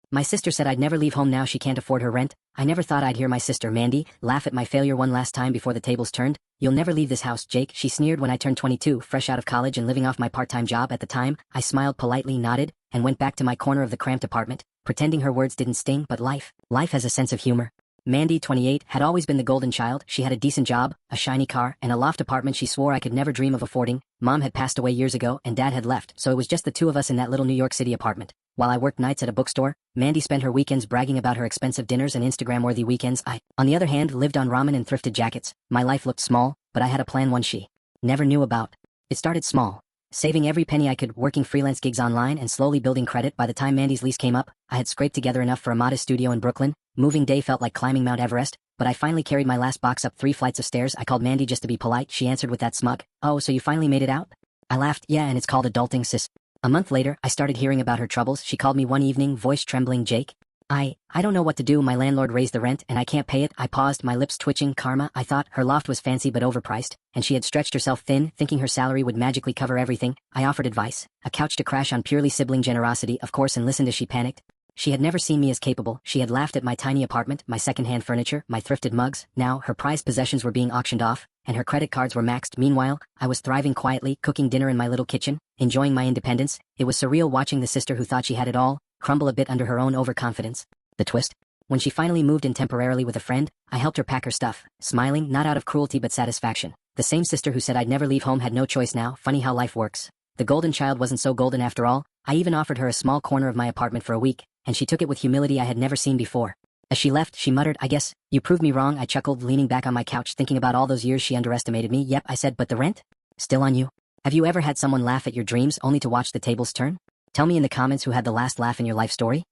My sister said I'd never leave home now she can't afford her rent. I never thought I'd hear my sister, Mandy, laugh at my failure one last time before the tables turned. You'll never leave this house, Jake, she sneered when I turned 22, fresh out of college and living off my part-time job at the time. I smiled politely, nodded, and went back to my corner of the cramped apartment, pretending her words didn't sting, but life has a sense of humor. Mandy, 28, had always been the golden child. She had a decent job, a shiny car, and a loft apartment she swore I could never dream of affording. Mom had passed away years ago and Dad had left, so it was just the two of us in that little New York City apartment. While I worked nights at a bookstore, Mandy spent her weekends bragging about her expensive dinners and Instagram-worthy weekends. I, on the other hand, lived on ramen and thrifted jackets. My life looked small, but I had a plan one she never knew about. It started small. Saving every penny I could, working freelance gigs online and slowly building credit. By the time Mandy's lease came up, I had scraped together enough for a modest studio in Brooklyn. Moving day felt like climbing Mount Everest, but I finally carried my last box up 3 flights of stairs. I called Mandy just to be polite. She answered with that smug, "Oh, so you finally made it out?" I laughed. "Yeah, and it's called adulting, sis." A month later, I started hearing about her troubles. She called me one evening, voice trembling, "Jake, I don't know what to do. My landlord raised the rent and I can't pay it." I paused, my lips twitching. Karma, I thought. Her loft was fancy but overpriced, and she had stretched herself thin, thinking her salary would magically cover everything. I offered advice, a couch to crash on, purely sibling generosity, of course, and listened as she panicked. She had never seen me as capable. She had laughed at my tiny apartment, my secondhand furniture, my thrifted mugs. Now, her prized possessions were being auctioned off, and her credit cards were maxed. Meanwhile, I was thriving quietly, cooking dinner in my little kitchen, enjoying my independence. It was surreal watching the sister who thought she had it all crumble a bit under her own overconfidence. The twist? When she finally moved in temporarily with a friend, I helped her pack her stuff, smiling, not out of cruelty but satisfaction. The same sister who said I'd never leave home had no choice now. Funny how life works. The golden child wasn't so golden after all. I even offered her a small corner of my apartment for a week, and she took it with humility I had never seen before. As she left, she muttered, "I guess you proved me wrong." I chuckled, leaning back on my couch, thinking about all those years she underestimated me. "Yep," I said, "but the rent? Still on you." Have you ever had someone laugh at your dreams only to watch the tables turn? Tell me in the comments who had the last laugh in your life story.